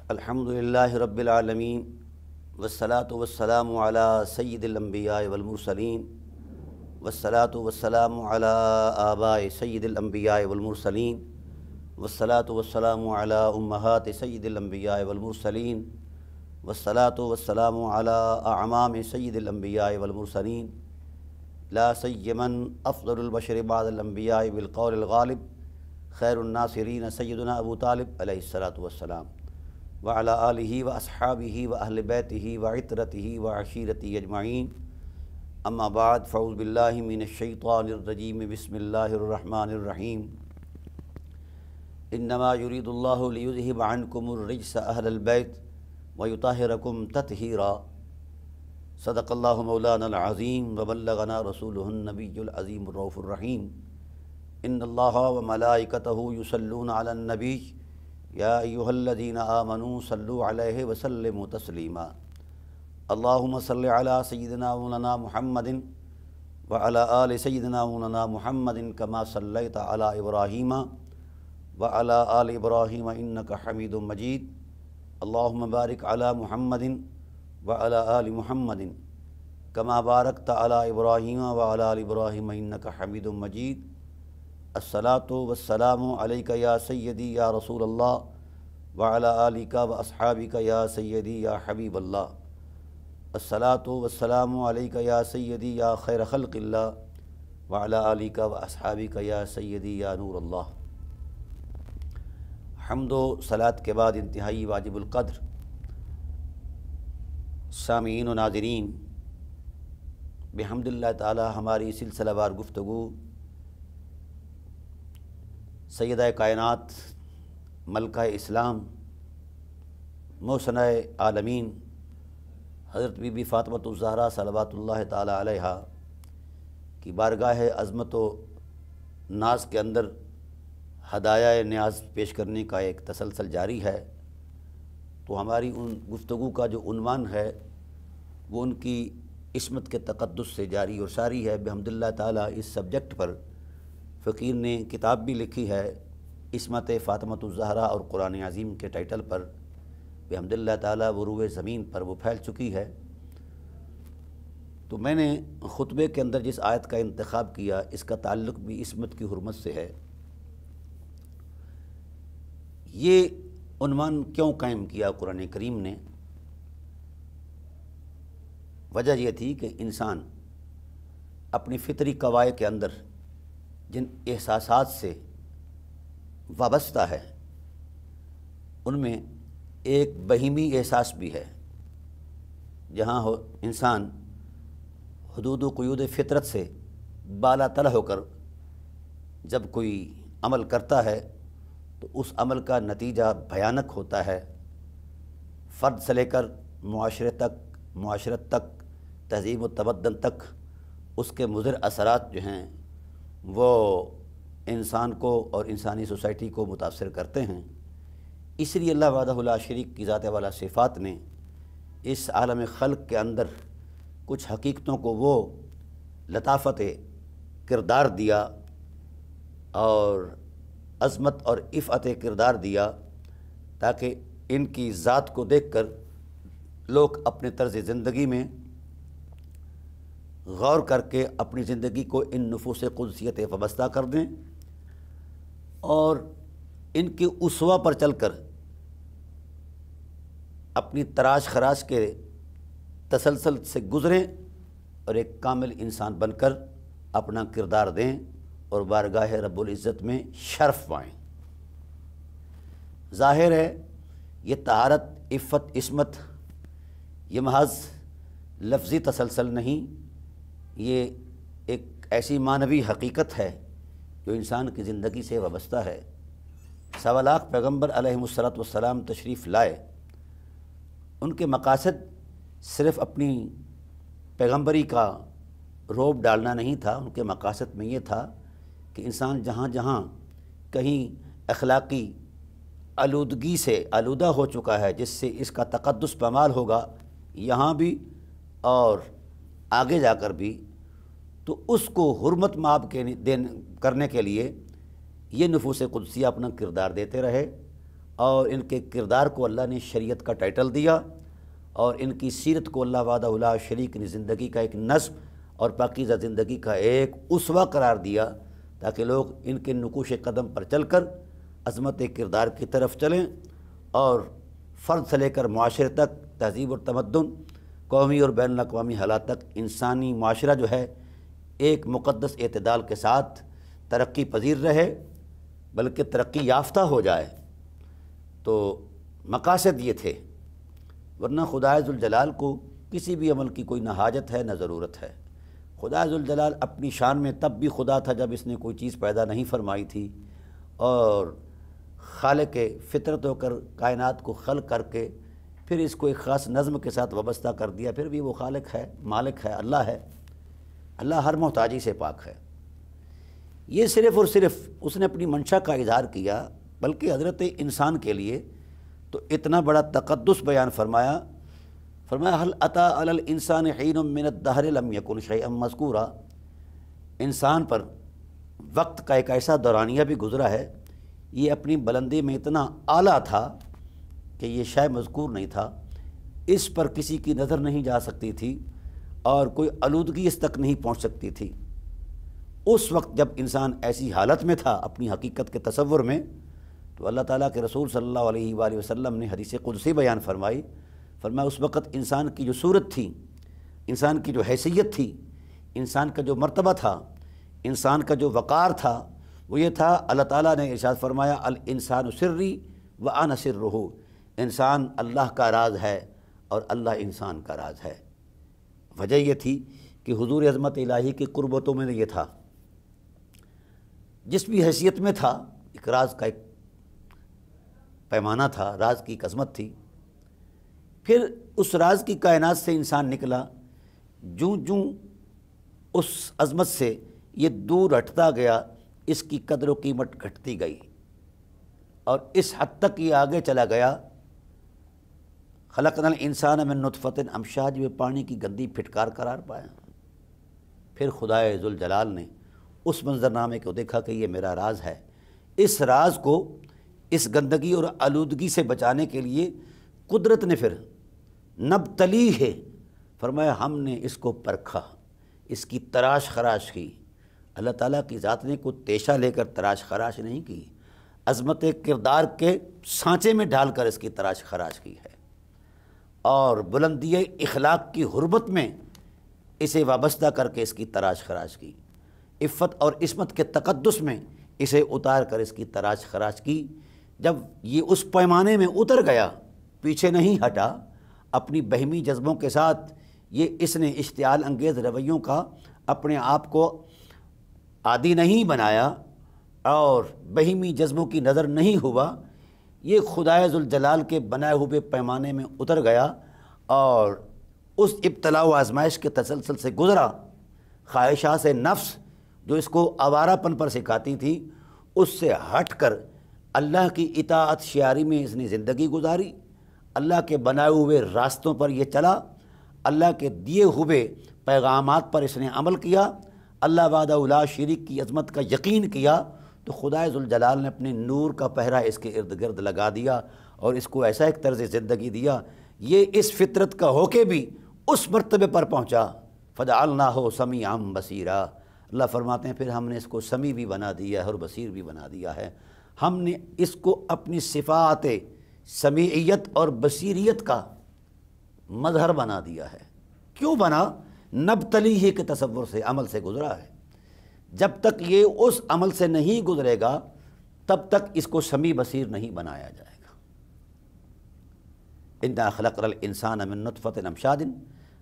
الحمدللہ رب العالمین والصلاة والسلام علی سید الانبیاء والمرسلین والصلاة والسلام علی آباء سید الانبیاء والمرسلین والصلاة والسلام علی امہات سید الانبیاء والمرسلین والصلاة والسلام علی اعمام سید الانبیاء والمرسلین لا سیمن افضل البشر بعد الانبیاء بالقول الغالب خیر الناصرین سیدنا ابو طالب علیہ الصلاۃ والسلام وعلی آلہ واصحابہ واہل بیتہ وعطرتہ وعشیرتہ اجمعین اما بعد فاعوذ باللہ من الشیطان الرجیم بسم اللہ الرحمن الرحیم انما یرید اللہ لیذہب عنکم الرجس اہل البیت ویطہرکم تطہیرا صدق اللہ مولانا العظیم وبلغنا رسولہ النبی العظیم الرؤوف الرحیم ان اللہ وملائکتہ یصلون علی النبی یا ایہا الذین آمنوا صلوا علیہ وسلموا تسلیما اللہم صل علی سیدنا مولانا محمد وعلی آل سیدنا مولانا محمد کما صلیت علی ابراہیم وعلی آل ابراہیم انک حمید مجید اللہم بارک علی محمد وعلی آل محمد کما بارکت علی ابراہیم وعلی آل ابراہیم انک حمید مجید الصلاۃ والسلام علیک یا سیدی یا رسول اللہ وعلی آلک واصحابک یا سیدی یا حبیب اللہ الصلاۃ والسلام علیک یا سیدی یا خیر خلق اللہ وعلی آلک واصحابک یا سیدی یا نور اللہ۔ حمد و صلاۃ کے بعد انتہائی واجب القدر سامعین و ناظرین، بحمد اللہ تعالی ہماری سلسلہ وار گفتگو سیدہ کائنات ملکہ اسلام محسنہ عالمین حضرت بی بی فاطمۃ الزہرا صلوات اللہ تعالی علیہا کی بارگاہ عظمت و ناز کے اندر ہدایہ نیاز پیش کرنے کا ایک تسلسل جاری ہے۔ تو ہماری ان گفتگو کا جو عنوان ہے وہ ان کی عصمت کے تقدس سے جاری اور ساری ہے۔ بحمد اللہ تعالی اس سبجیکٹ پر فقیر نے کتاب بھی لکھی ہے، عصمت فاطمۃ الزہرا اور قرآن عظیم کے ٹائٹل پر، بحمد اللہ تعالی وہ روئے زمین پر وہ پھیل چکی ہے۔ تو میں نے خطبے کے اندر جس آیت کا انتخاب کیا اس کا تعلق بھی عصمت کی حرمت سے ہے۔ یہ عنوان کیوں قائم کیا قرآن کریم نے؟ وجہ یہ تھی کہ انسان اپنی فطری قواعد کے اندر جن احساسات سے وابستہ ہے ان میں ایک بہیمی احساس بھی ہے، جہاں انسان حدود و قیود فطرت سے بالا تر ہو کر جب کوئی عمل کرتا ہے تو اس عمل کا نتیجہ بھیانک ہوتا ہے، فرد سے لے کر معاشرت تک، تہذیب و تمدن تک اس کے مضر اثرات جو ہیں وہ انسان کو اور انسانی سوسائٹی کو متاثر کرتے ہیں۔ اس لیے اللہ وحدہ لا شریک کی ذات والا صفات نے اس عالم خلق کے اندر کچھ حقیقتوں کو وہ لطافت کردار دیا اور عظمت اور عفت کردار دیا تاکہ ان کی ذات کو دیکھ کر لوگ اپنے طرز زندگی میں غور کر کے اپنی زندگی کو ان نفوس قدسیت وابستہ کر دیں اور ان کی اسوہ پر چل کر اپنی تراش خراش کے تسلسل سے گزریں اور ایک کامل انسان بن کر اپنا کردار دیں اور بارگاہ رب العزت میں شرف پائیں۔ ظاہر ہے یہ طہارت، عفت، عصمت یہ محض لفظی تسلسل نہیں، یہ ایک ایسی معنوی حقیقت ہے جو انسان کی زندگی سے وابستہ ہے۔ 1.25 لاکھ پیغمبر علیہم الصلوۃ والسلام تشریف لائے، ان کے مقاصد صرف اپنی پیغمبری کا روب ڈالنا نہیں تھا، ان کے مقاصد میں یہ تھا کہ انسان جہاں جہاں کہیں اخلاقی آلودگی سے آلودہ ہو چکا ہے جس سے اس کا تقدس پامال ہوگا یہاں بھی اور آگے جا کر بھی، تو اس کو حرمت مآب کرنے کے لیے یہ نفوس قدسیہ اپنا کردار دیتے رہے اور ان کے کردار کو اللہ نے شریعت کا ٹائٹل دیا، اور ان کی سیرت کو اللہ وحدہ لا شریک نے زندگی کا ایک نظم اور پاکیزہ زندگی کا ایک اسوہ قرار دیا، تاکہ لوگ ان کے نقوش قدم پر چل کر عظمت کردار کی طرف چلیں، اور فرد سے لے کر معاشرے تک، تہذیب اور تمدن، قومی اور بین الاقوامی حالات تک انسانی معاشرہ جو ہے ایک مقدس اعتدال کے ساتھ ترقی پذیر رہے، بلکہ ترقی یافتہ ہو جائے۔ تو مقاصد یہ تھے، ورنہ خدائے ذوالجلال کو کسی بھی عمل کی کوئی نہ حاجت ہے نہ ضرورت ہے۔ خدائے ذوالجلال اپنی شان میں تب بھی خدا تھا جب اس نے کوئی چیز پیدا نہیں فرمائی تھی، اور خالق فطرت ہو کر کائنات کو خلق کر کے پھر اس کو ایک خاص نظم کے ساتھ وابستہ کر دیا، پھر بھی وہ خالق ہے، مالک ہے، اللہ ہے۔ اللہ ہر محتاجی سے پاک ہے۔ یہ صرف اور صرف اس نے اپنی منشا کا اظہار کیا، بلکہ حضرت انسان کے لیے تو اتنا بڑا تقدس بیان فرمایا هل اتی علی الانسان حین من الدہر لم یکن شیئا مذکورا۔ انسان پر وقت کا ایک ایسا دورانیہ بھی گزرا ہے، یہ اپنی بلندی میں اتنا اعلیٰ تھا کہ یہ شے مذکور نہیں تھا، اس پر کسی کی نظر نہیں جا سکتی تھی، اور کوئی آلودگی اس تک نہیں پہنچ سکتی تھی۔ اس وقت جب انسان ایسی حالت میں تھا اپنی حقیقت کے تصور میں، تو اللہ تعالیٰ کے رسول صلی اللہ علیہ وآلہ وسلم نے حدیث قدسی بیان فرمایا اس وقت انسان کی جو صورت تھی، انسان کی جو حیثیت تھی، انسان کا جو مرتبہ تھا، انسان کا جو وقار تھا، وہ یہ تھا، اللہ تعالیٰ نے ارشاد فرمایا الانسان سری وانا سرہ، انسان اللہ کا راز ہے اور اللہ انسان کا راز ہے۔ وجہ یہ تھی کہ حضور عظمت الہی کی قربتوں میں یہ تھا، جس بھی حیثیت میں تھا، ایک راز کا ایک پیمانہ تھا، راز کی ایک عظمت تھی۔ پھر اس راز کی کائنات سے انسان نکلا، جوں جوں اس عظمت سے یہ دور ہٹتا گیا، اس کی قدر و قیمت گھٹتی گئی، اور اس حد تک یہ آگے چلا گیا۔ خلقنا الانسان من نطفۃ امشاج، میں پانی کی گندی پھٹکار قرار پایا۔ پھر خدائے ذوالجلال نے اس منظرنامے کو دیکھا کہ یہ میرا راز ہے، اس راز کو اس گندگی اور آلودگی سے بچانے کے لیے قدرت نے پھر نبتلی ہے فرمایا، ہم نے اس کو پرکھا، اس کی تراش خراش کی۔ اللہ تعالیٰ کی ذات نے کو تیشہ لے کر تراش خراش نہیں کی، عظمت کردار کے سانچے میں ڈال کر اس کی تراش خراش کی ہے، اور بلندی اخلاق کی حرمت میں اسے وابستہ کر کے اس کی تراش خراش کی، عفت اور عصمت کے تقدس میں اسے اتار کر اس کی تراش خراش کی۔ جب یہ اس پیمانے میں اتر گیا، پیچھے نہیں ہٹا، اپنی بہمی جذبوں کے ساتھ یہ اس نے اشتعال انگیز رویوں کا اپنے آپ کو عادی نہیں بنایا، اور بہیمی جذبوں کی نظر نہیں ہوا، یہ خدائے ذوالجلال کے بنائے ہوئے پیمانے میں اتر گیا، اور اس ابتلاء و آزمائش کے تسلسل سے گزرا۔ خواہشات نفس جو اس کو آوارہ پن پر سکھاتی تھی، اس سے ہٹ کر اللہ کی اطاعت شیاری میں اس نے زندگی گزاری، اللہ کے بنائے ہوئے راستوں پر یہ چلا، اللہ کے دیے ہوئے پیغامات پر اس نے عمل کیا، اللہ وحدہ لا شریک کی عظمت کا یقین کیا، تو خدائے ذوالجلال نے اپنے نور کا پہرا اس کے ارد گرد لگا دیا، اور اس کو ایسا ایک طرز زندگی دیا، یہ اس فطرت کا ہو کے بھی اس مرتبے پر پہنچا۔ فجعلناہ سمیعا بصیرا، اللہ فرماتے ہیں پھر ہم نے اس کو سمیع بھی بنا دیا ہے اور بصیر بھی بنا دیا ہے۔ ہم نے اس کو اپنی صفات سمیعیت اور بصیریت کا مظہر بنا دیا ہے۔ کیوں بنا؟ نبتلی ہی کے تصور سے، عمل سے گزرا ہے۔ جب تک یہ اس عمل سے نہیں گزرے گا، تب تک اس کو سمیع بصیر نہیں بنایا جائے گا۔ انا خلقنا الانسان من نطفۃ امشاج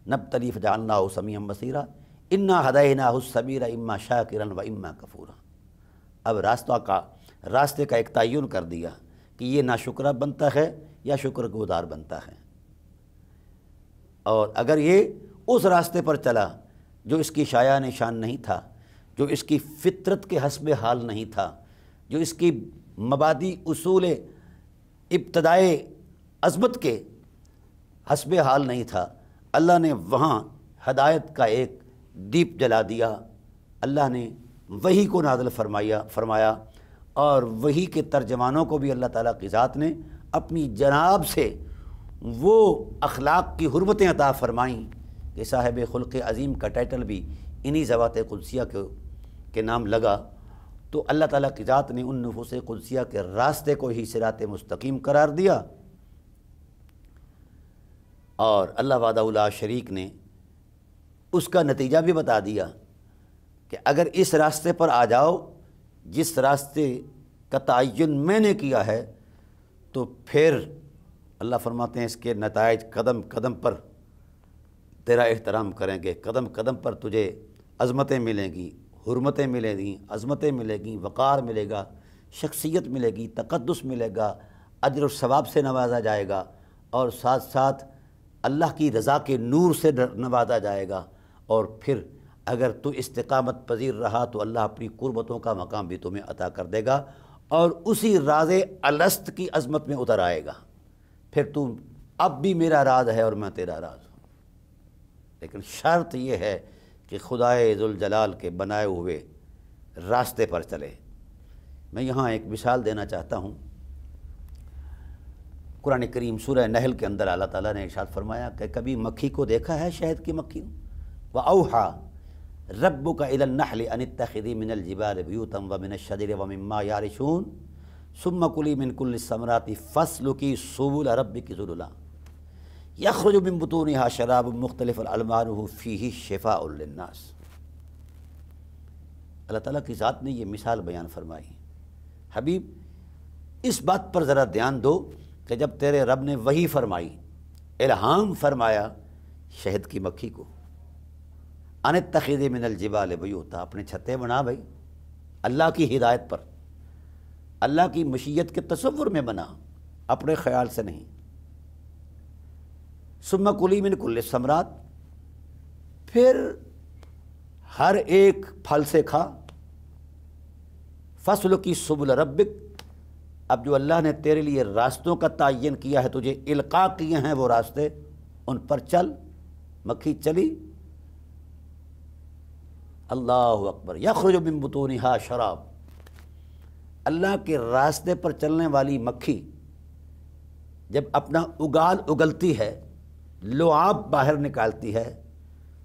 نبتلی فجعلناہ سمیعا بصیرا انا ہدیناہ السبیل اما شاکرا و اما کفورا۔ اب راستے کا ایک تعین کر دیا کہ یہ ناشکرہ بنتا ہے یا شکر گزار بنتا ہے، اور اگر یہ اس راستے پر چلا جو اس کی شایان شان نہیں تھا، جو اس کی فطرت کے حسب حال نہیں تھا، جو اس کی مبادی اصول ابتدائے عظمت کے حسب حال نہیں تھا، اللہ نے وہاں ہدایت کا ایک دیپ جلا دیا، اللہ نے وحی کو نازل فرمایا، اور وہی کے ترجمانوں کو بھی اللہ تعالیٰ کی ذات نے اپنی جناب سے وہ اخلاق کی حرمتیں عطا فرمائیں کہ صاحب خلق عظیم کا ٹائٹل بھی انہی ذوات قدسیہ کے نام لگا۔ تو اللہ تعالیٰ کی ذات نے ان نفوس قدسیہ کے راستے کو ہی صراط مستقیم قرار دیا، اور اللہ وحدہ لا شریک نے اس کا نتیجہ بھی بتا دیا کہ اگر اس راستے پر آ جاؤ جس راستے کا تعین میں نے کیا ہے، تو پھر اللہ فرماتے ہیں اس کے نتائج قدم قدم پر تیرا احترام کریں گے، قدم قدم پر تجھے عظمتیں ملیں گی، حرمتیں ملیں گی، عظمتیں ملیں گی، وقار ملے گا، شخصیت ملے گی، تقدس ملے گا، اجر و ثواب سے نوازا جائے گا، اور ساتھ ساتھ اللہ کی رضا کے نور سے نوازا جائے گا۔ اور پھر اگر تو استقامت پذیر رہا تو اللہ اپنی قربتوں کا مقام بھی تمہیں عطا کر دے گا، اور اسی راز الست کی عظمت میں اتر آئے گا۔ پھر تم اب بھی میرا راز ہے اور میں تیرا راز ہوں، لیکن شرط یہ ہے کہ خدائے ذوالجلال کے بنائے ہوئے راستے پر چلے۔ میں یہاں ایک مثال دینا چاہتا ہوں۔ قرآن کریم سورہ نحل کے اندر اللہ تعالیٰ نے ارشاد فرمایا کہ کبھی مکھی کو دیکھا ہے، شہد کی مکھی کو؟ وَأَوْحَى رَبُّكَ إِلَى النَّحْلِ أَنِ اتَّخِذِي مِنَ الْجِبَالِ بُيُوتًا وَمِنَ الشَّجَرِ وَمِمَّا يَعْرِشُونَ ثُمَّ كُلِي مِن كُلِّ الثَّمَرَاتِ فَاسْلُكِي سُبُلَ رَبِّكِ ذُلُلًا يَخْرُجُ مِن بُطُونِهَا شَرَابٌ مُخْتَلِفٌ أَلْوَانُهُ فِيهِ شِفَاءٌ لِلنَّاسِ۔ اللہ تعالیٰ کی ذات نے یہ مثال بیان فرمائی۔ حبیب اس بات پر ذرا دھیان دو کہ جب تیرے رب نے وحی فرمائی، الہام فرمایا شہد کی مکھی کو، ان اتخذی من الجبال بیوتا، اپنے چھتے بنا بھائی، اللہ کی ہدایت پر، اللہ کی مشیت کے تصور میں بنا، اپنے خیال سے نہیں۔ ثم کلی من کل الثمرات، پھر ہر ایک پھل سے کھا، فاسلکی سبل ربک، اب جو اللہ نے تیرے لیے راستوں کا تعین کیا ہے، تجھے القاء کیے ہیں وہ راستے، ان پر چل۔ مکھی چلی، اللہ اکبر، یخرج من بطونہا شراب، اللہ کے راستے پر چلنے والی مکھی جب اپنا اگال اگلتی ہے، لعاب باہر نکالتی ہے،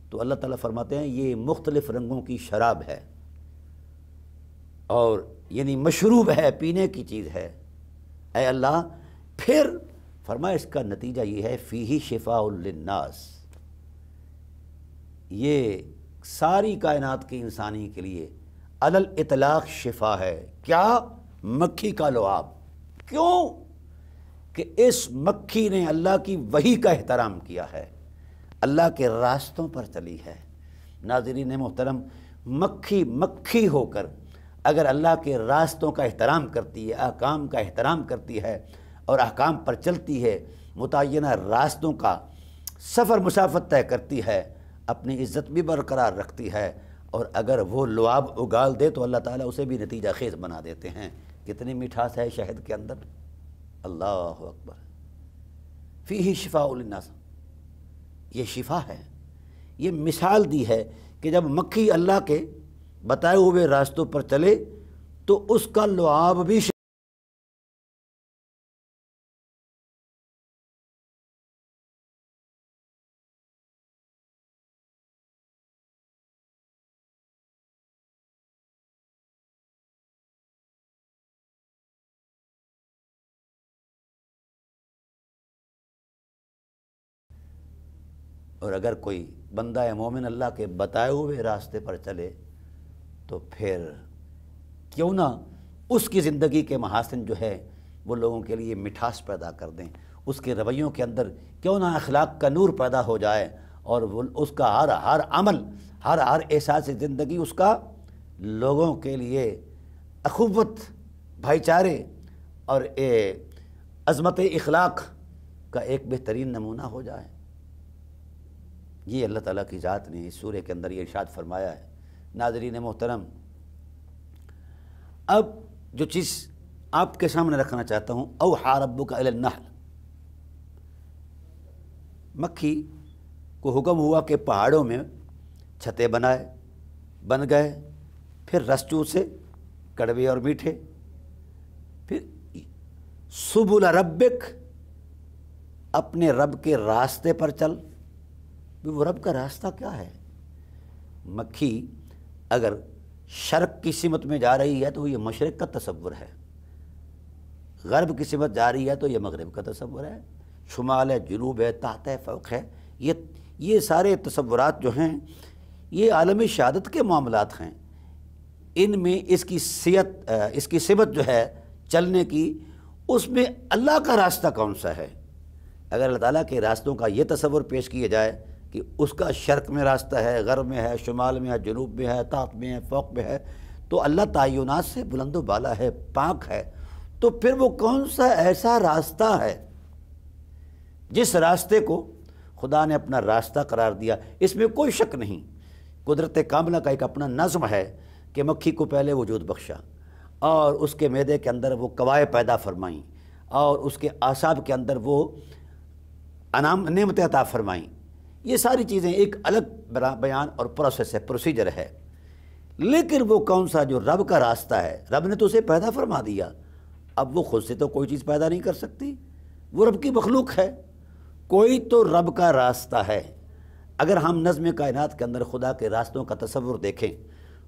تو اللہ تعالیٰ فرماتے ہیں یہ مختلف رنگوں کی شراب ہے، اور یعنی مشروب ہے، پینے کی چیز ہے۔ اے اللہ، پھر فرمایا اس کا نتیجہ یہ ہے فیہ شفاء للناس، یہ ساری کائنات کے انسانی کے لیے علی الاطلاق شفا ہے۔ کیا؟ مکھی کا لعاب۔ کیوں؟ کہ اس مکھی نے اللہ کی وحی کا احترام کیا ہے، اللہ کے راستوں پر چلی ہے۔ ناظرین محترم، مکھی مکھی ہو کر اگر اللہ کے راستوں کا احترام کرتی ہے، احکام کا احترام کرتی ہے اور احکام پر چلتی ہے، متعینہ راستوں کا سفر مسافت طے کرتی ہے، اپنی عزت بھی برقرار رکھتی ہے، اور اگر وہ لعاب اگال دے تو اللہ تعالیٰ اسے بھی نتیجہ خیز بنا دیتے ہیں۔ کتنی مٹھاس ہے شہد کے اندر، اللہ اکبر۔ فیہ شفاء للناس، یہ شفا ہے۔ یہ مثال دی ہے کہ جب مکھی اللہ کے بتائے ہوئے راستوں پر چلے تو اس کا لعاب بھی اور اگر کوئی بندہ مومن اللہ کے بتائے ہوئے راستے پر چلے تو پھر کیوں نہ اس کی زندگی کے محاسن جو ہے وہ لوگوں کے لیے مٹھاس پیدا کر دیں، اس کے رویوں کے اندر کیوں نہ اخلاق کا نور پیدا ہو جائے، اور وہ اس کا ہر عمل، ہر احساس زندگی اس کا لوگوں کے لیے اخوت، بھائی چارے اور عظمت اخلاق کا ایک بہترین نمونہ ہو جائے۔ یہ اللہ تعالیٰ کی ذات نے اس سورہ کے اندر یہ ارشاد فرمایا ہے۔ ناظرین محترم، اب جو چیز آپ کے سامنے رکھنا چاہتا ہوں، اوحیٰ ربک الی النحل، مکھی کو حکم ہوا کہ پہاڑوں میں چھتے بن گئے، پھر رس چوسے، کڑوے اور میٹھے، سبل ربک، اپنے رب کے راستے پر چل۔ وہ رب کا راستہ کیا ہے؟ مکھی اگر شرق کی سمت میں جا رہی ہے تو یہ مشرق کا تصور ہے، غرب کی سمت جا رہی ہے تو یہ مغرب کا تصور ہے، شمال ہے، جنوب ہے، تحت ہے، فوق ہے۔ یہ سارے تصورات جو ہیں یہ عالم شہادت کے معاملات ہیں، ان میں اس کی سمت جو ہے چلنے کی، اس میں اللہ کا راستہ کون سا ہے؟ اگر اللہ تعالیٰ کے راستوں کا یہ تصور پیش کیا جائے کہ اس کا شرق میں راستہ ہے، غرب میں ہے، شمال میں ہے، جنوب میں ہے، تحت میں ہے، فوق میں ہے، تو اللہ تعینات سے بلند و بالا ہے، پاک ہے، تو پھر وہ کون سا ایسا راستہ ہے جس راستے کو خدا نے اپنا راستہ قرار دیا؟ اس میں کوئی شک نہیں، قدرت کاملہ کا ایک اپنا نظم ہے کہ مکھی کو پہلے وجود بخشا اور اس کے معدے کے اندر وہ کوائیں پیدا فرمائیں اور اس کے اعصاب کے اندر وہ نعمتیں عطا فرمائیں۔ یہ ساری چیزیں ایک الگ بیان اور پروسیس ہے، پروسیجر ہے، لیکن وہ کون سا جو رب کا راستہ ہے؟ رب نے تو اسے پیدا فرما دیا، اب وہ خود سے تو کوئی چیز پیدا نہیں کر سکتی، وہ رب کی مخلوق ہے، کوئی تو رب کا راستہ ہے۔ اگر ہم نظم کائنات کے اندر خدا کے راستوں کا تصور دیکھیں،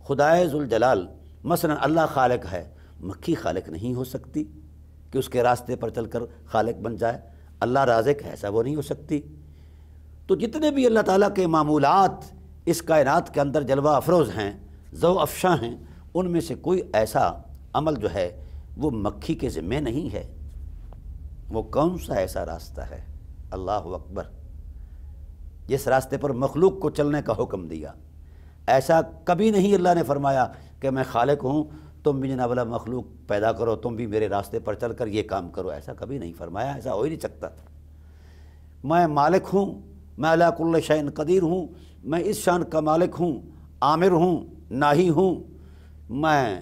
خدائے ذوالجلال مثلا اللہ خالق ہے، مکھی خالق نہیں ہو سکتی کہ اس کے راستے پر چل کر خالق بن جائے، اللہ رازق ہے، ایسا وہ نہیں ہو سکتی۔ تو جتنے بھی اللہ تعالیٰ کے معمولات اس کائنات کے اندر جلوہ افروز ہیں، ذو افشاں ہیں، ان میں سے کوئی ایسا عمل جو ہے وہ مکھی کے ذمہ نہیں ہے۔ وہ کون سا ایسا راستہ ہے؟ اللہ اکبر، جس راستے پر مخلوق کو چلنے کا حکم دیا۔ ایسا کبھی نہیں اللہ نے فرمایا کہ میں خالق ہوں، تم بھی جناب اللہ مخلوق پیدا کرو، تم بھی میرے راستے پر چل کر یہ کام کرو، ایسا کبھی نہیں فرمایا، ایسا ہو ہی نہیں سکتا۔ میں مالک ہوں، میں علی کل شیء قدیر ہوں، میں اس شان کا مالک ہوں، آمر ہوں، ناہی ہوں، میں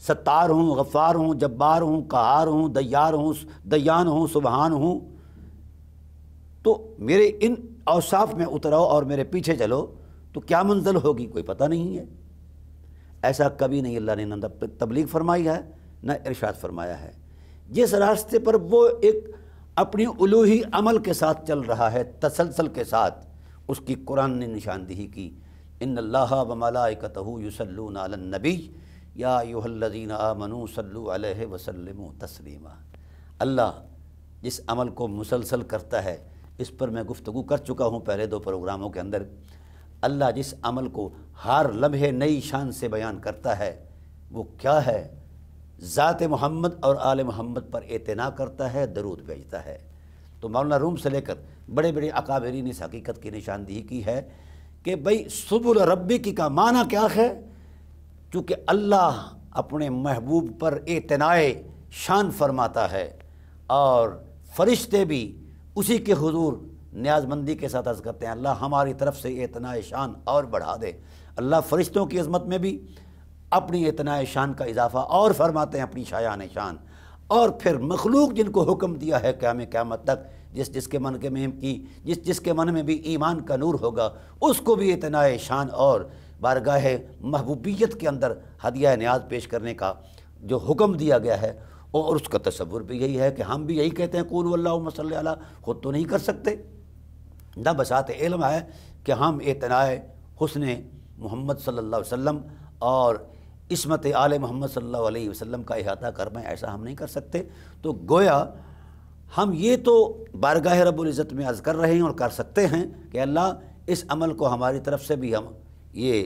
ستار ہوں، غفار ہوں، جبار ہوں، قہار ہوں، دیار ہوں، دیان ہوں، سبحان ہوں، تو میرے ان اوصاف میں اترو اور میرے پیچھے چلو تو کیا منزل ہوگی کوئی پتہ نہیں ہے۔ ایسا کبھی نہیں اللہ نے نہ تبلیغ فرمائی ہے نہ ارشاد فرمایا ہے۔ جس راستے پر وہ ایک اپنی الوہی عمل کے ساتھ چل رہا ہے، تسلسل کے ساتھ، اس کی قرآن نے نشاندہی کی، ان اللہ وملائکتہ یصلون علی النبی یا ایھا الذین آمنوا صلوا علیہ وسلموا تسلیما۔ اللہ جس عمل کو مسلسل کرتا ہے، اس پر میں گفتگو کر چکا ہوں پہلے 2 پروگراموں کے اندر، اللہ جس عمل کو ہر لمحے نئی شان سے بیان کرتا ہے وہ کیا ہے؟ ذات محمد اور آل محمد پر اعتنا کرتا ہے، درود بھیجتا ہے۔ تو مولانا روم سے لے کر بڑے بڑے اکابرین اس حقیقت کی نشاندہی کی ہے کہ بھئی سبل ربک کا معنی کیا ہے؟ چونکہ اللہ اپنے محبوب پر اعتناء شان فرماتا ہے اور فرشتے بھی اسی کے حضور نیاز مندی کے ساتھ عرض کرتے ہیں اللہ ہماری طرف سے اعتناء شان اور بڑھا دے۔ اللہ فرشتوں کی عظمت میں بھی اپنی اعتناء شان کا اضافہ اور فرماتے ہیں، اپنی شایان شان، اور پھر مخلوق جن کو حکم دیا ہے قیامت تک، جس کے من میں بھی ایمان کا نور ہوگا، اس کو بھی اعتناء شان اور بارگاہ محبوبیت کے اندر ہدیہ نیاز پیش کرنے کا جو حکم دیا گیا ہے، اور اس کا تصور بھی یہی ہے کہ ہم بھی یہی کہتے ہیں قولوا اللہم صلی علی، خود تو نہیں کر سکتے، نہ بساط علم ہے کہ ہم اعتناء حسن محمد صلی اللہ علیہ وسلم اور عصمت آل محمد صلی اللہ علیہ وسلم کا احاطہ کر میں ایسا ہم نہیں کر سکتے۔ تو گویا ہم یہ تو بارگاہ رب العزت میں عرض کر رہے ہیں اور کر سکتے ہیں کہ اللہ اس عمل کو ہماری طرف سے بھی ہم یہ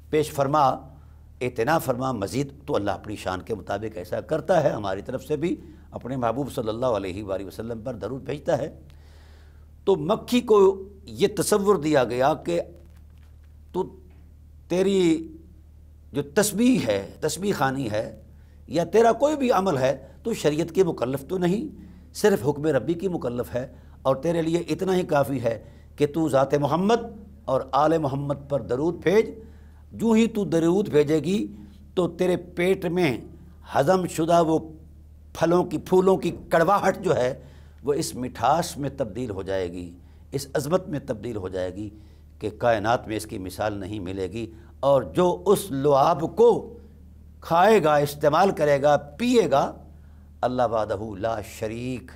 پیش فرما، اعتنا فرما، مزید تو اللہ اپنی شان کے مطابق ایسا کرتا ہے، ہماری طرف سے بھی اپنے محبوب صلی اللہ علیہ وآلہ وسلم پر درود بھیجتا ہے۔ تو مکھی کو یہ تصور دیا گیا کہ تو تیری جو تسبیح ہے، تسبیح خوانی ہے، یا تیرا کوئی بھی عمل ہے، تو شریعت کی مکلف تو نہیں، صرف حکم ربی کی مکلف ہے، اور تیرے لیے اتنا ہی کافی ہے کہ تو ذات محمد اور آل محمد پر درود بھیج۔ جو ہی تو درود بھیجے گی تو تیرے پیٹ میں ہضم شدہ وہ پھولوں کی کڑواہٹ جو ہے وہ اس مٹھاس میں تبدیل ہو جائے گی، اس عظمت میں تبدیل ہو جائے گی کہ کائنات میں اس کی مثال نہیں ملے گی، اور جو اس لعاب کو کھائے گا، استعمال کرے گا، پیے گا، اللہ وحدہ لا شریک،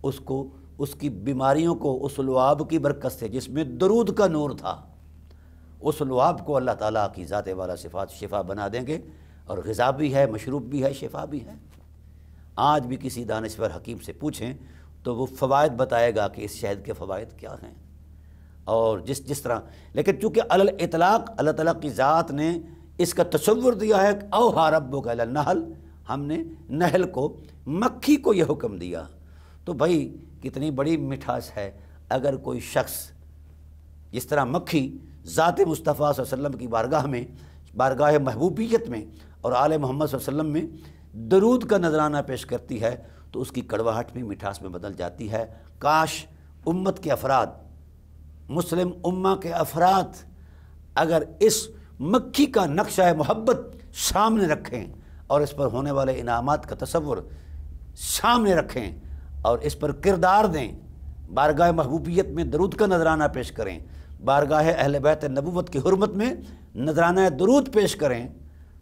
اس کو اس کی بیماریوں کو اس لعاب کی برکت سے جس میں درود کا نور تھا، اس لعاب کو اللہ تعالیٰ کی ذات والا صفات شفا بنا دیں گے، اور غذا بھی ہے، مشروب بھی ہے، شفا بھی ہے۔ آج بھی کسی دانشور حکیم سے پوچھیں تو وہ فوائد بتائے گا کہ اس شہد کے فوائد کیا ہیں، اور جس طرح، لیکن چونکہ علی الاطلاق اللہ تعالیٰ کی ذات نے اس کا تصور دیا ہے، اوحیٰ ربک الی النحل، ہم نے نحل کو، مکھی کو یہ حکم دیا، تو بھائی کتنی بڑی مٹھاس ہے اگر کوئی شخص جس طرح مکھی ذات مصطفیٰ صلی اللہ علیہ وسلم کی بارگاہ میں، بارگاہ محبوبیت میں اور آل محمد صلی اللہ علیہ وسلم میں درود کا نذرانہ پیش کرتی ہے تو اس کی کڑواہٹ بھی مٹھاس میں بدل جاتی ہے۔ کاش امت کے افراد، مسلم امہ کے افراد اگر اس مکھی کا نقشہ محبت سامنے رکھیں اور اس پر ہونے والے انعامات کا تصور سامنے رکھیں اور اس پر کردار دیں، بارگاہ محبوبیت میں درود کا نذرانہ پیش کریں، بارگاہ اہل بیت نبوت کی حرمت میں نذرانہ درود پیش کریں،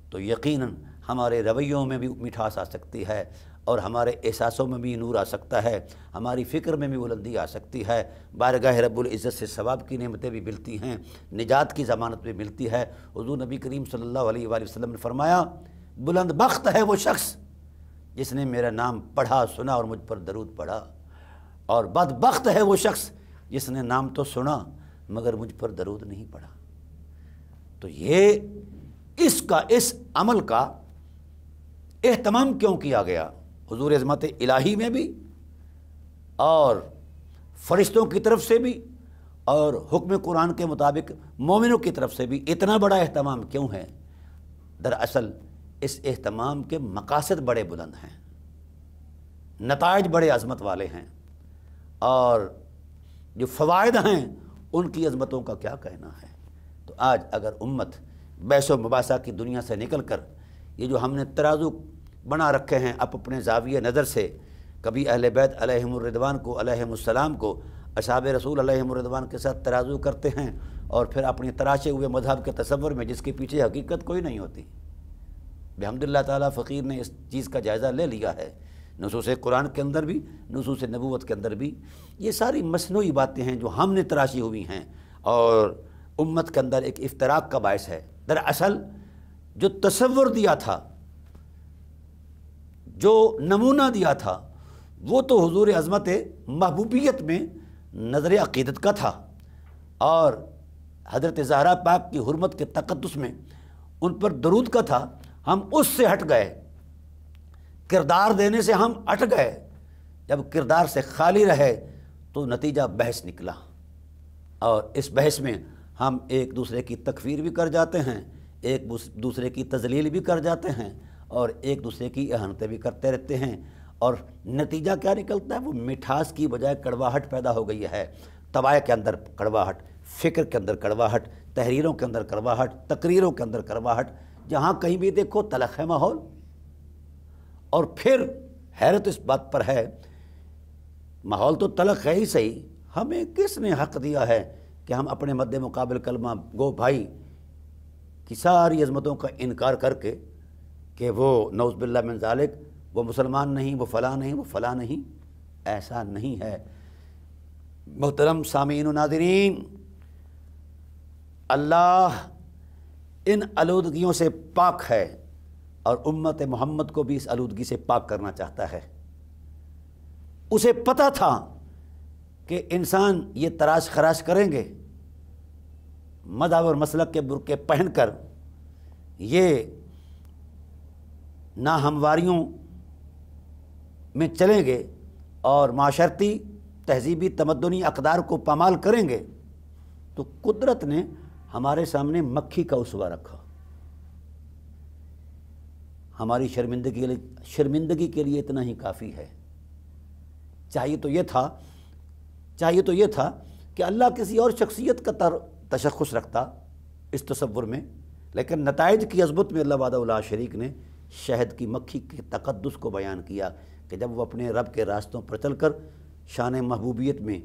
تو یقیناً ہمارے رویوں میں بھی مٹھاس آ سکتی ہے، اور ہمارے احساسوں میں بھی نور آ سکتا ہے، ہماری فکر میں بھی بلندی آ سکتی ہے، بارگاہ رب العزت سے ثواب کی نعمتیں بھی ملتی ہیں، نجات کی ضمانت بھی ملتی ہے۔ حضور نبی کریم صلی اللہ علیہ وآلہ وسلم نے فرمایا، بلند بخت ہے وہ شخص جس نے میرا نام پڑھا، سنا اور مجھ پر درود پڑھا، اور بدبخت ہے وہ شخص جس نے نام تو سنا مگر مجھ پر درود نہیں پڑھا۔ تو یہ اس عمل کا اہتمام کیوں کیا گیا؟ حضور عظمت الہی میں بھی اور فرشتوں کی طرف سے بھی اور حکم قرآن کے مطابق مومنوں کی طرف سے بھی اتنا بڑا اہتمام کیوں ہے؟ دراصل اس اہتمام کے مقاصد بڑے بلند ہیں، نتائج بڑے عظمت والے ہیں، اور جو فوائد ہیں ان کی عظمتوں کا کیا کہنا ہے۔ تو آج اگر امت بحث و مباحثہ کی دنیا سے نکل کر یہ جو ہم نے ترازو بنا رکھے ہیں اپنے زاویہ نظر سے، کبھی اہل بیت علیہم الرضوان کو، علیہم السلام کو، اصحاب رسول علیہم الرضوان کے ساتھ ترازو کرتے ہیں، اور پھر اپنی تراشے ہوئے مذہب کے تصور میں جس کے پیچھے حقیقت کوئی نہیں ہوتی۔ بحمد تعالیٰ فقیر نے اس چیز کا جائزہ لے لیا ہے، نصوص قرآن کے اندر بھی، نصوص نبوت کے اندر بھی، یہ ساری مصنوعی باتیں ہیں جو ہم نے تراشی ہوئی ہیں، اور امت کے اندر ایک افتراق کا باعث ہے۔ دراصل جو تصور دیا تھا، جو نمونہ دیا تھا، وہ تو حضور عظمت محبوبیت میں نظر عقیدت کا تھا، اور حضرت زہرا پاک کی حرمت کے تقدس میں ان پر درود کا تھا۔ ہم اس سے ہٹ گئے، کردار دینے سے ہم ہٹ گئے، جب کردار سے خالی رہے تو نتیجہ بحث نکلا، اور اس بحث میں ہم ایک دوسرے کی تکفیر بھی کر جاتے ہیں، ایک دوسرے کی تذلیل بھی کر جاتے ہیں، اور ایک دوسرے کی اہانتیں بھی کرتے رہتے ہیں، اور نتیجہ کیا نکلتا ہے؟ وہ مٹھاس کی بجائے کڑواہٹ پیدا ہو گئی ہے۔ طبائع کے اندر کڑواہٹ، فکر کے اندر کڑواہٹ، تحریروں کے اندر کڑواہٹ، تقریروں کے اندر کڑواہٹ، جہاں کہیں بھی دیکھو تلخ ہے ماحول۔ اور پھر حیرت اس بات پر ہے، ماحول تو تلخ ہے ہی صحیح، ہمیں کس نے حق دیا ہے کہ ہم اپنے مد مقابل کلمہ گو بھائی کی ساری عظمتوں کا انکار کر کے کہ وہ نعوذ باللہ من ذالک، وہ مسلمان نہیں، وہ فلاں نہیں، وہ فلاں نہیں؟ ایسا نہیں ہے۔ محترم سامعین و ناظرین، اللہ ان آلودگیوں سے پاک ہے، اور امت محمد کو بھی اس آلودگی سے پاک کرنا چاہتا ہے۔ اسے پتہ تھا کہ انسان یہ تراش خراش کریں گے، مذہب اور مسلک کے برقعے پہن کر یہ ناہمواریوں میں چلیں گے اور معاشرتی، تہذیبی، تمدنی اقدار کو پامال کریں گے، تو قدرت نے ہمارے سامنے مکھی کا اسوہ رکھا۔ ہماری شرمندگی کے لیے اتنا ہی کافی ہے۔ چاہیے تو یہ تھا کہ اللہ کسی اور شخصیت کا تشخص رکھتا اس تصور میں، لیکن نتائج کی عظمت میں اللہ وحدہ لا شریک نے شہد کی مکھی کے تقدس کو بیان کیا کہ جب وہ اپنے رب کے راستوں پر چل کر شان محبوبیت میں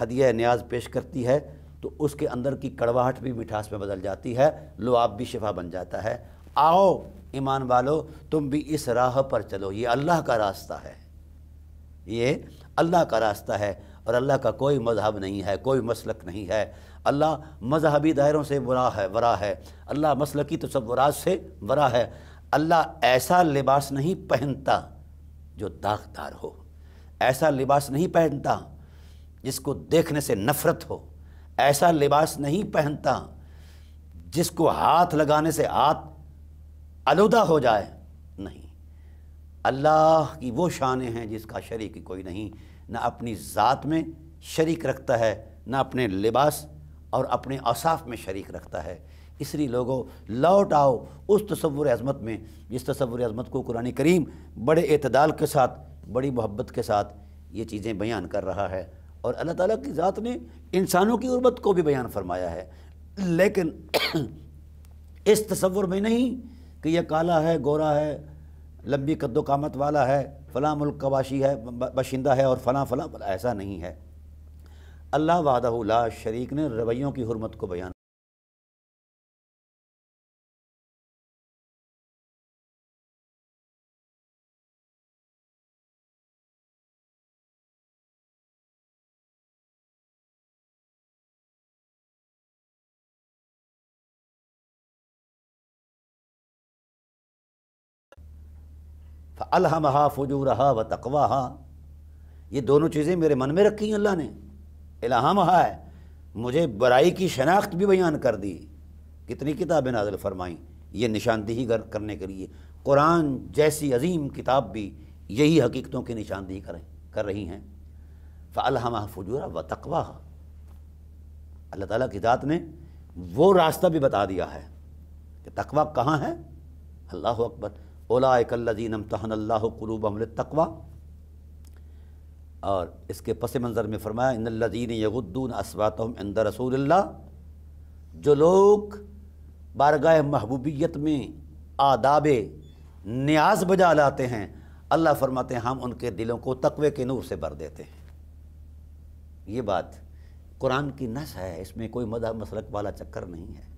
ہدیہ نیاز پیش کرتی ہے تو اس کے اندر کی کڑواہٹ بھی مٹھاس میں بدل جاتی ہے، لعاب بھی شفا بن جاتا ہے۔ آؤ ایمان والو تم بھی اس راہ پر چلو، یہ اللہ کا راستہ ہے، یہ اللہ کا راستہ ہے، اور اللہ کا کوئی مذہب نہیں ہے، کوئی مسلک نہیں ہے۔ اللہ مذہبی دائروں سے ورا ہے، اللہ مسلکی تصورات سے ورا ہے۔ اللہ ایسا لباس نہیں پہنتا جو داغدار ہو، ایسا لباس نہیں پہنتا جس کو دیکھنے سے نفرت ہو، ایسا لباس نہیں پہنتا جس کو ہاتھ لگانے سے ہاتھ آلودہ ہو جائے، نہیں۔ اللہ کی وہ شانیں ہیں جس کا شریک کوئی نہیں، نہ اپنی ذات میں شریک رکھتا ہے، نہ اپنے لباس اور اپنے اوصاف میں شریک رکھتا ہے۔ اس لیے لوگوں لوٹ آؤ اس تصور عظمت میں جس تصور عظمت کو قرآن کریم بڑے اعتدال کے ساتھ، بڑی محبت کے ساتھ یہ چیزیں بیان کر رہا ہے، اور اللہ تعالیٰ کی ذات نے انسانوں کی غربت کو بھی بیان فرمایا ہے، لیکن اس تصور میں نہیں کہ یہ کالا ہے، گورا ہے، لمبی قد و قامت والا ہے، فلاں ملک کا باشندہ ہے اور فلاں فلاں، ایسا نہیں ہے۔ اللہ وحدہ لا شریک نے رویوں کی حرمت کو بیان فَأَلْهَمَهَا فُجُورَهَا وَتَقْوَاهَا، یہ دونوں چیزیں میرے من میں رکھی ہیں اللہ نے، الہامہا ہے، مجھے برائی کی شناخت بھی بیان کر دی۔ کتنی کتابیں نازل فرمائیں یہ نشاندہی کرنے کے لیے، قرآن جیسی عظیم کتاب بھی یہی حقیقتوں کی نشاندہی کر رہی ہیں۔ فَأَلْهَمَهَا فُجُورَهَا وَتَقْوَاهَا، اللہ تعالیٰ کی ذات نے وہ راستہ بھی بتا دیا ہے کہ تقویٰ کہاں ہے۔ اللہ اکبر، اولئک الذین امتحن اللہ قلوبہم للتقویٰ، اور اس کے پس منظر میں فرمایا ان الذین یغضون اصواتہم عند رسول اللہ، جو لوگ بارگاہ محبوبیت میں آداب نیاز بجا لاتے ہیں، اللہ فرماتے ہیں ہم ان کے دلوں کو تقوی کے نور سے بھر دیتے ہیں۔ یہ بات قرآن کی نص ہے، اس میں کوئی مذہب مسلک والا چکر نہیں ہے،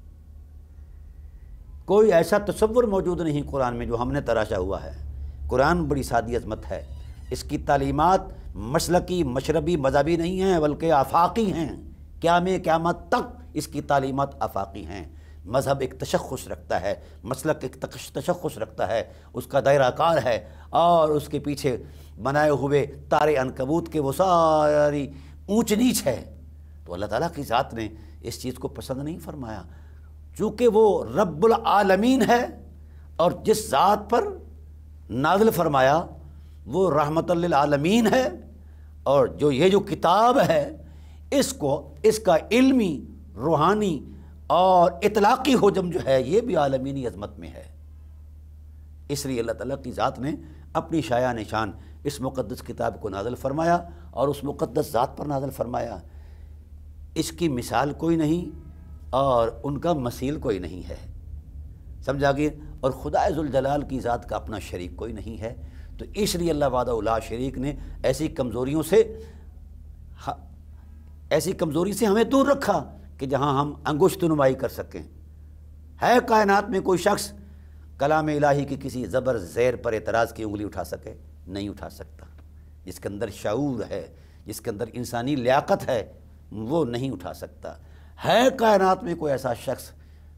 کوئی ایسا تصور موجود نہیں قرآن میں جو ہم نے تراشا ہوا ہے۔ قرآن بڑی سادی عظمت ہے، اس کی تعلیمات مسلکی مشربی مذہبی نہیں ہیں بلکہ آفاقی ہیں، قیامت تک اس کی تعلیمات آفاقی ہیں۔ مذہب ایک تشخص رکھتا ہے، مسلک ایک تشخص رکھتا ہے، اس کا دائرہ کار ہے، اور اس کے پیچھے بنائے ہوئے تارے عنکبوت کے وہ ساری اونچ نیچ ہے۔ تو اللہ تعالیٰ کی ذات نے اس چیز کو پسند نہیں فرمایا، چونکہ وہ رب العالمین ہے، اور جس ذات پر نازل فرمایا وہ رحمت للعالمین ہے، اور جو کتاب ہے اس کا علمی، روحانی اور اطلاقی حجم جو ہے یہ بھی عالمینی عظمت میں ہے۔ اس لیے اللہ تعالیٰ کی ذات نے اپنی شایع نشان اس مقدس کتاب کو نازل فرمایا اور اس مقدس ذات پر نازل فرمایا۔ اس کی مثال کوئی نہیں اور ان کا مثیل کوئی نہیں ہے، سمجھا گیا؟ اور خدا ذوالجلال کی ذات کا اپنا شریک کوئی نہیں ہے، تو اس لیے اللہ وحدہ لا شریک نے ایسی کمزوری سے ہمیں دور رکھا کہ جہاں ہم انگشت نمائی کر سکیں۔ ہے کائنات میں کوئی شخص کلام الہی کی کسی زبر زیر پر اعتراض کی انگلی اٹھا سکے؟ نہیں اٹھا سکتا۔ جس کے اندر شعور ہے، جس کے اندر انسانی لیاقت ہے، وہ نہیں اٹھا سکتا۔ ہے کائنات میں کوئی ایسا شخص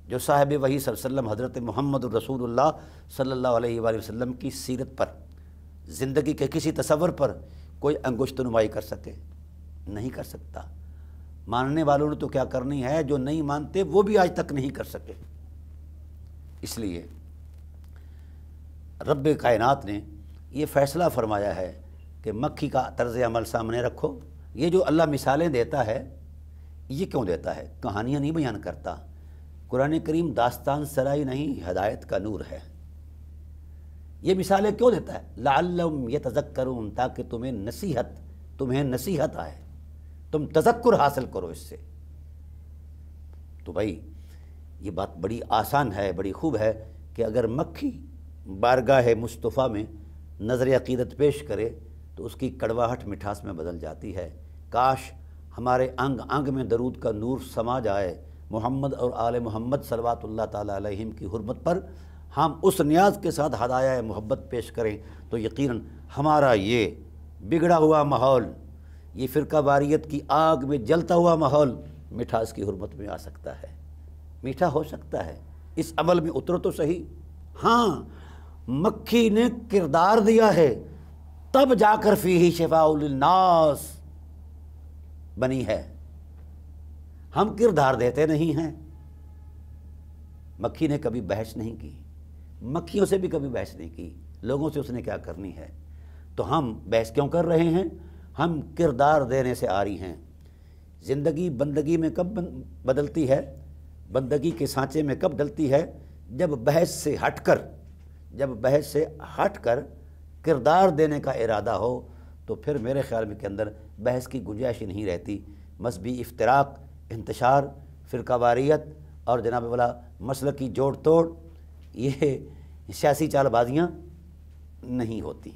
جو صاحب وحی صلی اللہ علیہ وسلم حضرت محمد الرسول اللہ صلی اللہ علیہ وآلہ وسلم کی سیرت پر، زندگی کے کسی تصور پر کوئی انگشت نمائی کر سکے؟ نہیں کر سکتا۔ ماننے والوں نے تو کیا کرنی ہے، جو نہیں مانتے وہ بھی آج تک نہیں کر سکے۔ اس لیے رب کائنات نے یہ فیصلہ فرمایا ہے کہ مکھی کا طرز عمل سامنے رکھو۔ یہ جو اللہ مثالیں دیتا ہے یہ کیوں دیتا ہے؟ کہانیاں نہیں بیان کرتا۔ قرآن کریم داستان سرائی نہیں، ہدایت کا نور ہے۔ یہ مثالیں کیوں دیتا ہے؟ لعلہم یتذکرون، تاکہ تمہیں نصیحت آئے، تم تذکر حاصل کرو اس سے۔ تو بھائی یہ بات بڑی آسان ہے، بڑی خوب ہے کہ اگر مکھی بارگاہ مصطفیٰ میں نظر عقیدت پیش کرے تو اس کی کڑواہٹ مٹھاس میں بدل جاتی ہے۔ کاش ہمارے انگ انگ میں درود کا نور سما جائے، محمد اور آل محمد صلوات اللہ تعالیٰ علیہم کی حرمت پر ہم اس نیاز کے ساتھ ہدایہ محبت پیش کریں تو یقیناً ہمارا یہ بگڑا ہوا ماحول، یہ فرقہ واریت کی آگ میں جلتا ہوا ماحول مٹھاس کی حرمت میں آ سکتا ہے، میٹھا ہو سکتا ہے۔ اس عمل میں اترو تو صحیح۔ ہاں، مکھی نے کردار دیا ہے تب جا کر فیہ شفاء للناس بنی ہے، ہم کردار دیتے نہیں ہیں۔ مکھی نے کبھی بحث نہیں کی، مکھیوں سے بھی کبھی بحث نہیں کی، لوگوں سے اس نے کیا کرنی ہے۔ تو ہم بحث کیوں کر رہے ہیں؟ ہم کردار دینے سے آری ہیں۔ زندگی بندگی میں کب بدلتی ہے؟ بندگی کے سانچے میں کب ڈلتی ہے؟ جب بحث سے ہٹ کر کردار دینے کا ارادہ ہو، تو پھر میرے خیال میں کے اندر بحث کی گنجائش ہی نہیں رہتی۔ مذہبی افتراق، انتشار، فرقہ واریت اور جناب والا مسلکی جوڑ توڑ، یہ سیاسی چال بازیاں نہیں ہوتی۔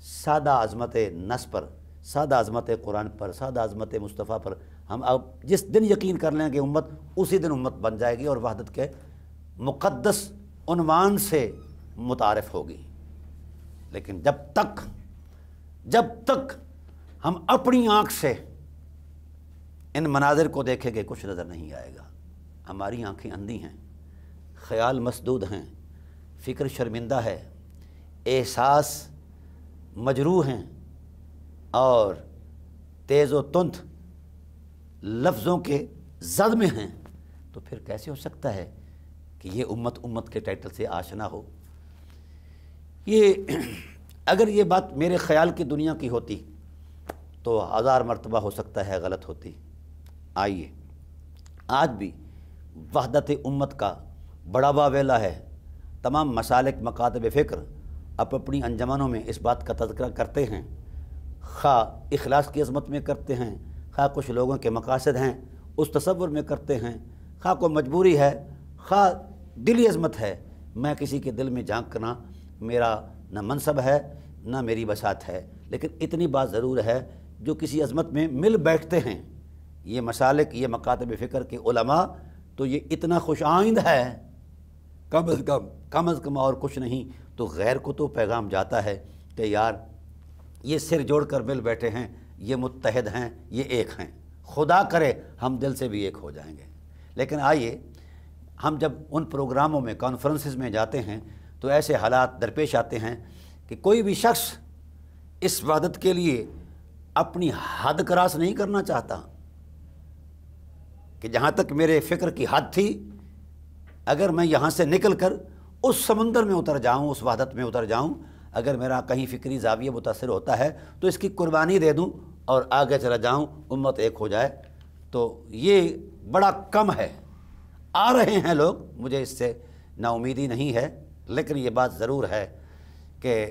سادہ عظمت نص پر، سادہ عظمت قرآن پر، سادہ عظمت مصطفیٰ پر ہم اب جس دن یقین کر لیں کہ امت اسی دن امت بن جائے گی اور وحدت کے مقدس عنوان سے متعارف ہوگی۔ لیکن جب تک ہم اپنی آنکھ سے ان مناظر کو دیکھیں گے کچھ نظر نہیں آئے گا۔ ہماری آنکھیں اندھی ہیں، خیال مسدود ہیں، فکر شرمندہ ہے، احساس مجروح ہیں، اور تیز و تند لفظوں کے زد میں ہیں، تو پھر کیسے ہو سکتا ہے کہ یہ امت کے ٹائٹل سے آشنا ہو؟ اگر یہ بات میرے خیال کی دنیا کی ہوتی تو 1000 مرتبہ ہو سکتا ہے غلط ہوتی۔ آئیے، آج بھی وحدت امت کا بڑھاوا ویلا ہے۔ تمام مسالک مکاتب فکر اپنی انجمنوں میں اس بات کا تذکرہ کرتے ہیں، خواہ اخلاص کی عظمت میں کرتے ہیں، خواہ کچھ لوگوں کے مقاصد ہیں اس تصور میں کرتے ہیں، خواہ کوئی مجبوری ہے، خواہ دلی عظمت ہے۔ میں کسی کے دل میں جھانکنا میرا نہ منصب ہے نہ میری بساط ہے، لیکن اتنی بات ضرور ہے، جو کسی عظمت میں مل بیٹھتے ہیں یہ مسالک، یہ مکاتب فکر کے علماء، تو یہ اتنا خوش آئند ہے، کم از کم اور کچھ نہیں تو غیر کو تو پیغام جاتا ہے کہ یار یہ سر جوڑ کر مل بیٹھے ہیں، یہ متحد ہیں، یہ ایک ہیں، خدا کرے ہم دل سے بھی ایک ہو جائیں گے۔ لیکن آئیے، ہم جب ان پروگراموں میں، کانفرنسز میں جاتے ہیں تو ایسے حالات درپیش آتے ہیں کہ کوئی بھی شخص اس وحدت کے لیے اپنی حد کراس نہیں کرنا چاہتا، کہ جہاں تک میرے فکر کی حد تھی، اگر میں یہاں سے نکل کر اس سمندر میں اتر جاؤں، اس وحدت میں اتر جاؤں، اگر میرا کہیں فکری زاویہ متاثر ہوتا ہے تو اس کی قربانی دے دوں اور آگے چلا جاؤں، امت ایک ہو جائے۔ تو یہ بڑا کم ہے۔ آ رہے ہیں لوگ، مجھے اس سے نا امیدی نہیں ہے، لیکن یہ بات ضرور ہے کہ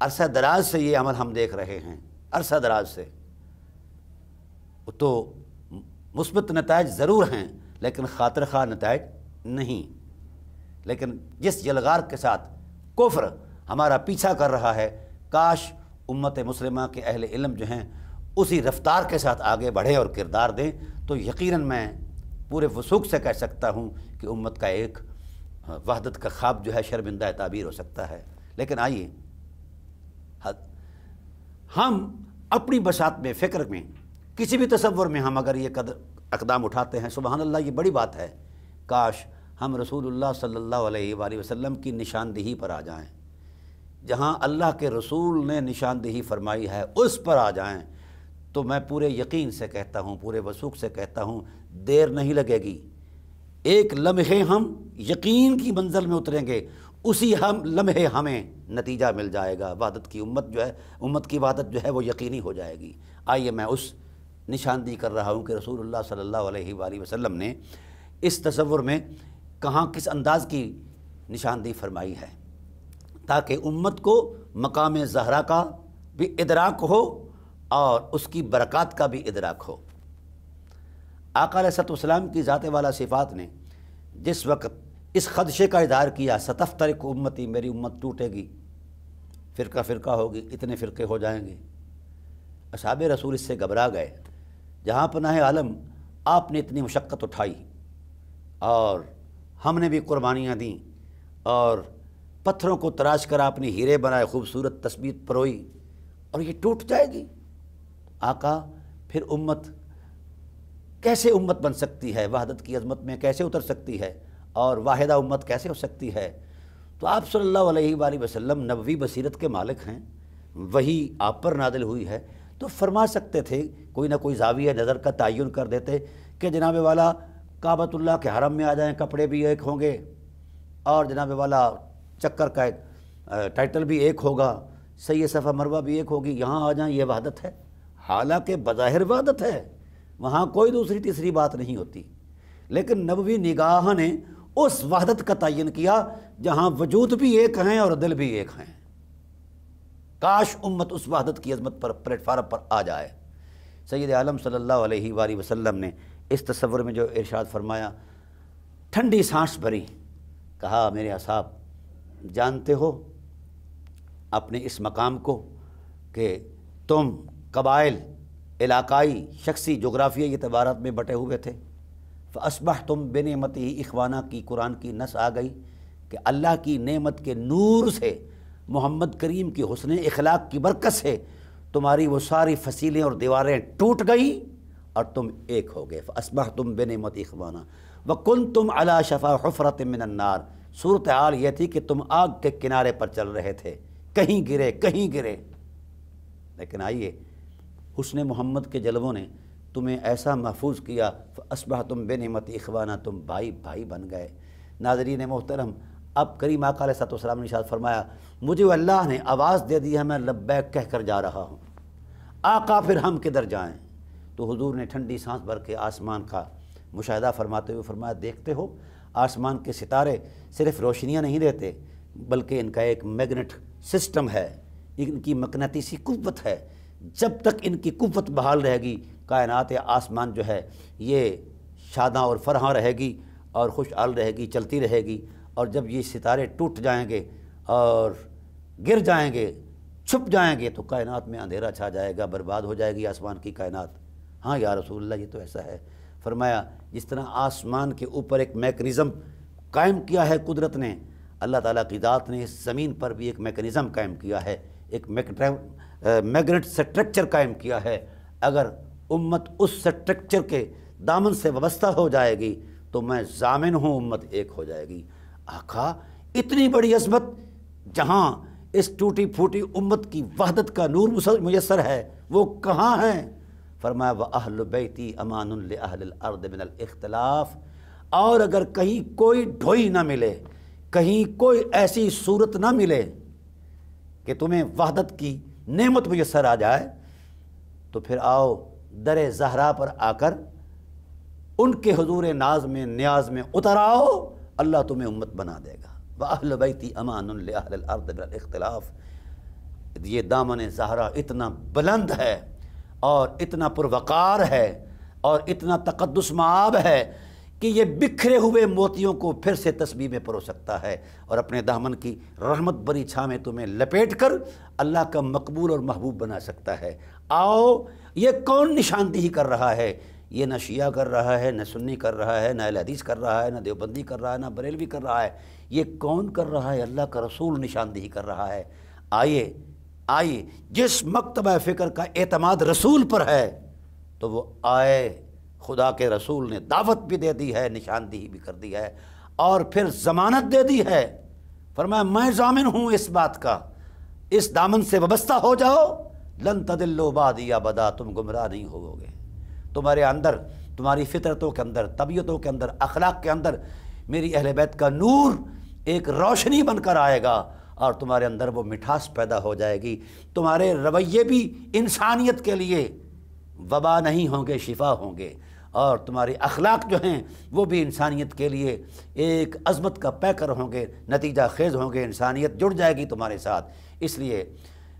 عرصہ دراز سے یہ عمل ہم دیکھ رہے ہیں، عرصہ دراز سے تو مثبت نتائج ضرور ہیں، لیکن خاطر خواہ نتائج نہیں۔ لیکن جس یلغار کے ساتھ کفر ہمارا پیچھا کر رہا ہے، کاش امت مسلمہ کے اہل علم جو ہیں اسی رفتار کے ساتھ آگے بڑھے اور کردار دیں، تو یقیناً میں پورے وثوق سے کہہ سکتا ہوں کہ امت کا ایک وحدت کا خواب جو ہے شرمندہ تعبیر ہو سکتا ہے۔ لیکن آئیے، ہم اپنی بساط میں، فکر میں، کسی بھی تصور میں ہم اگر یہ اقدام اٹھاتے ہیں، سبحان اللہ، یہ بڑی بات ہے۔ کاش ہم رسول اللہ صلی اللہ علیہ وآلہ وسلم کی نشاندہی پر آ جائیں، جہاں اللہ کے رسول نے نشاندہی فرمائی ہے اس پر آ جائیں، تو میں پورے یقین سے کہتا ہوں، پورے وثوق سے کہتا ہوں، دیر نہیں لگے گی۔ ایک لمحے ہم یقین کی منزل میں اتریں گے، اسی لمحے ہمیں نتیجہ مل جائے گا، وحدت کی امت کی وحدت جو ہے وہ یقینی ہو جائے گی۔ آئیے، میں اس نشاندہی کر رہا ہوں کہ رسول اللہ صلی اللہ علیہ وآلہ وسلم نے اس تصور میں کہاں کس انداز کی نشاندہی فرمائی ہے، تاکہ امت کو مقام زہرا کا بھی ادراک ہو اور اس کی برکات کا بھی ادراک ہو۔ آقا علیہ السلام کی ذات والا صفات نے جس وقت اس خدشے کا اظہار کیا، ستفترق امتی، میری امت ٹوٹے گی، فرقہ فرقہ ہوگی، اتنے فرقے ہو جائیں گے، اصحاب رسول اس سے گھبرا گئے۔ جہاں پناہ عالم آپ نے اتنی مشقت اٹھائی اور ہم نے بھی قربانیاں دیں، اور پتھروں کو تراش کر آپ نے ہیرے بنائے، خوبصورت تسبیح پروئی، اور یہ ٹوٹ جائے گی؟ آقا پھر امت کیسے امت بن سکتی ہے؟ وحدت کی عظمت میں کیسے اتر سکتی ہے؟ اور واحدہ امت کیسے ہو سکتی ہے؟ تو آپ صلی اللہ علیہ وآلہ وسلم نبوی بصیرت کے مالک ہیں، وہی آپ پر نازل ہوئی ہے، تو فرما سکتے تھے، کوئی نہ کوئی زاویہ نظر کا تعین کر دیتے کہ جناب والا کعبۃ اللہ کے حرم میں آ جائیں، کپڑے بھی ایک ہوں گے، اور جناب والا چکر کا ٹائٹل بھی ایک ہوگا، صحیح صفا مروہ بھی ایک ہوگی، یہاں آ جائیں، یہ وحدت ہے؟ حالانکہ بظاہر وحدت ہے، وہاں کوئی دوسری تیسری بات نہیں ہوتی، لیکن نبوی نگاہ نے اس وحدت کا تعین کیا جہاں وجود بھی ایک ہیں اور دل بھی ایک ہیں۔ کاش امت اس وحدت کی عظمت پر پلیٹ فارم پر آ جائے۔ سید عالم صلی اللہ علیہ وآلہ وسلم نے اس تصور میں جو ارشاد فرمایا، ٹھنڈی سانس بھری، کہا میرے اصحاب جانتے ہو اپنے اس مقام کو کہ تم قبائل، علاقائی، شخصی، جغرافیائی اعتبارات میں بٹے ہوئے تھے، فَأَصْبَحْتُمْ بِنِعْمَتِهِ اخوانا کی قرآن کی نص آ گئی کہ اللہ کی نعمت کے نور سے، محمد کریم کی حسن اخلاق کی برکت سے تمہاری وہ ساری فصیلیں اور دیواریں ٹوٹ گئیں اور تم ایک ہو گئے۔ فَأَصْبَحْتُمْ بِنِعْمَتِهِ اخوانا وَكُنْتُمْ عَلَى شَفَا حُفْرَةٍ مِّنَ النَّارِ، صورتحال یہ تھی کہ تم آگ کے کنارے پر چل رہے تھے، کہیں گرے کہیں گرے، لیکن آئیے حسن محمد کے جلووں نے تمہیں ایسا محفوظ کیا، فَأَصْبَحْتُمْ بِنِعْمَتِهِ اخوانا، تم بھائی بھائی بن گئے۔ ناظرین محترم، اب کریم آقا علیہ السلام نے ارشاد فرمایا، مجھے اللہ نے آواز دے دی ہے، میں لبیک کہہ کر جا رہا ہوں، آقا پھر ہم کدھر جائیں؟ تو حضور نے ٹھنڈی سانس بھر کے آسمان کا مشاہدہ فرماتے ہوئے فرمایا، دیکھتے ہو آسمان کے ستارے صرف روشنیاں نہیں دیتے، بلکہ ان کا ایک میگنیٹ سسٹم ہے، ان کی مقناطیسی قوت ہے، جب تک ان کی قوت بحال رہے گی کائنات آسمان جو ہے یہ شاداں اور فرحاں رہے گی اور خوشحال رہے گی، چلتی رہے گی، اور جب یہ ستارے ٹوٹ جائیں گے اور گر جائیں گے، چھپ جائیں گے، تو کائنات میں اندھیرا چھا جائے گا، برباد ہو جائے گی آسمان کی کائنات۔ ہاں یا رسول اللہ، یہ تو ایسا ہے۔ فرمایا جس طرح آسمان کے اوپر ایک میکنزم قائم کیا ہے قدرت نے، اللہ تعالیٰ کی ذات نے اس زمین پر بھی ایک میکنزم قائم کیا ہے، ایک میگنیٹ سٹرکچر قائم کیا ہے۔ اگر امت اس سٹرکچر کے دامن سے وابستہ ہو جائے گی تو میں ضامن ہوں امت ایک ہو جائے گی۔ آقا اتنی بڑی عظمت جہاں اس ٹوٹی پھوٹی امت کی وحدت کا نور میسر ہے، وہ کہاں ہیں؟ فرمایا وَأَهْلُ بَيْتِي أَمَانٌ لِأَهْلِ الْأَرْضِ مِنَ الْإِخْتِلَافِ، اور اگر کہیں کوئی ڈھوئی نہ ملے، کہیں کوئی ایسی صورت نہ ملے کہ تمہیں وحدت کی نعمت میسر آ جائے، تو پھر آؤ در زہرا پر آ کر ان کے حضور ناز میں نیاز میں اتر آؤ، اللہ تمہیں امت بنا دے گا۔ وَأَهْلُ بَيْتِي أَمَانٌ لِأَهْلِ الْأَرْضِ مِنَ الْإِخْتِلَافِ، یہ دامن زہرا اتنا بلند ہے اور اتنا پروقار ہے اور اتنا تقدس مآب ہے کہ یہ بکھرے ہوئے موتیوں کو پھر سے تسبیح میں پرو سکتا ہے اور اپنے دامن کی رحمت بری چھاں میں تمہیں لپیٹ کر اللہ کا مقبول اور محبوب بنا سکتا ہے۔ آؤ، یہ کون نشاندہی کر رہا ہے؟ یہ نہ شیعہ کر رہا ہے، نہ سنی کر رہا ہے، نہ اہل حدیث کر رہا ہے، نہ دیوبندی کر رہا ہے، نہ بریلوی کر رہا ہے، یہ کون کر رہا ہے؟ اللہ کا رسول نشاندہی کر رہا ہے۔ آئیے آئیے، جس مکتبہ فکر کا اعتماد رسول پر ہے تو وہ آئے، خدا کے رسول نے دعوت بھی دے دی ہے، نشاندہی بھی کر دی ہے، اور پھر ضمانت دے دی ہے۔ فرمایا میں ضامن ہوں اس بات کا، اس دامن سے وابستہ ہو جاؤ، لن تضلوا بعدی ابدا، تم گمراہ نہیں ہوگے۔ تمہارے اندر، تمہاری فطرتوں کے اندر، طبیعتوں کے اندر، اخلاق کے اندر میری اہل بیت کا نور ایک روشنی بن کر آئے گا اور تمہارے اندر وہ مٹھاس پیدا ہو جائے گی۔ تمہارے رویے بھی انسانیت کے لیے وبا نہیں ہوں گے، شفا ہوں گے، اور تمہارے اخلاق جو ہیں وہ بھی انسانیت کے لیے ایک عظمت کا پیکر ہوں گے، نتیجہ خیز ہوں گے، انسانیت جڑ جائے گی تمہارے ساتھ۔ اس لیے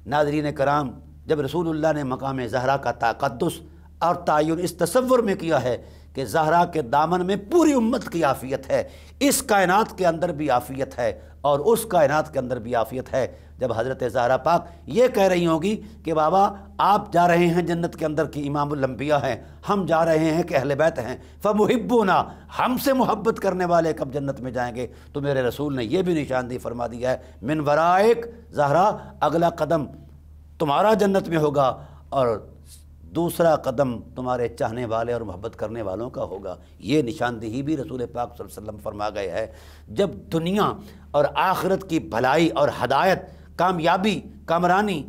ناظرین کرام، جب رسول اللہ نے مقام زہرا کا تقدس اور تعین اس تصور میں کیا ہے کہ زہرا کے دامن میں پوری امت کی عافیت ہے، اس کائنات کے اندر بھی عافیت ہے اور اس کائنات کے اندر بھی عافیت ہے۔ جب حضرت زہرا پاک یہ کہہ رہی ہوگی کہ بابا آپ جا رہے ہیں جنت کے اندر کی امام الانبیاء ہیں، ہم جا رہے ہیں کہ اہل بیت ہیں، فمحبونا، ہم سے محبت کرنے والے کب جنت میں جائیں گے؟ تو میرے رسول نے یہ بھی نشاندہی فرما دیا ہے، من ورائک زہرا، اگلا قدم تمہارا جنت میں ہوگا اور دوسرا قدم تمہارے چاہنے والے اور محبت کرنے والوں کا ہوگا۔ یہ نشاندہی بھی رسول پاک صلی اللہ علیہ وسلم فرما گئے ہے۔ جب دنیا اور آخرت کی بھلائی اور ہدایت، کامیابی، کامرانی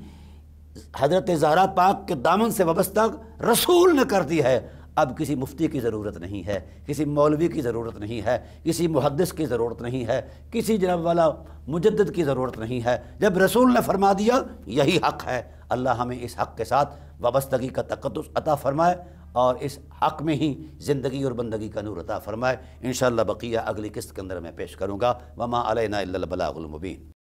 حضرت زہرا پاک کے دامن سے وابستہ رسول نے کر دی ہے، اب کسی مفتی کی ضرورت نہیں ہے، کسی مولوی کی ضرورت نہیں ہے، کسی محدث کی ضرورت نہیں ہے، کسی جناب والا مجدد کی ضرورت نہیں ہے۔ جب رسول نے فرما دیا یہی حق ہے، اللہ ہمیں اس حق کے ساتھ وابستگی کا تقدس عطا فرمائے اور اس حق میں ہی زندگی اور بندگی کا نور عطا فرمائے۔ انشاءاللہ بقیہ اگلی قسط کے اندر میں پیش کروں گا۔ وما علینا الا البلاغ المبین۔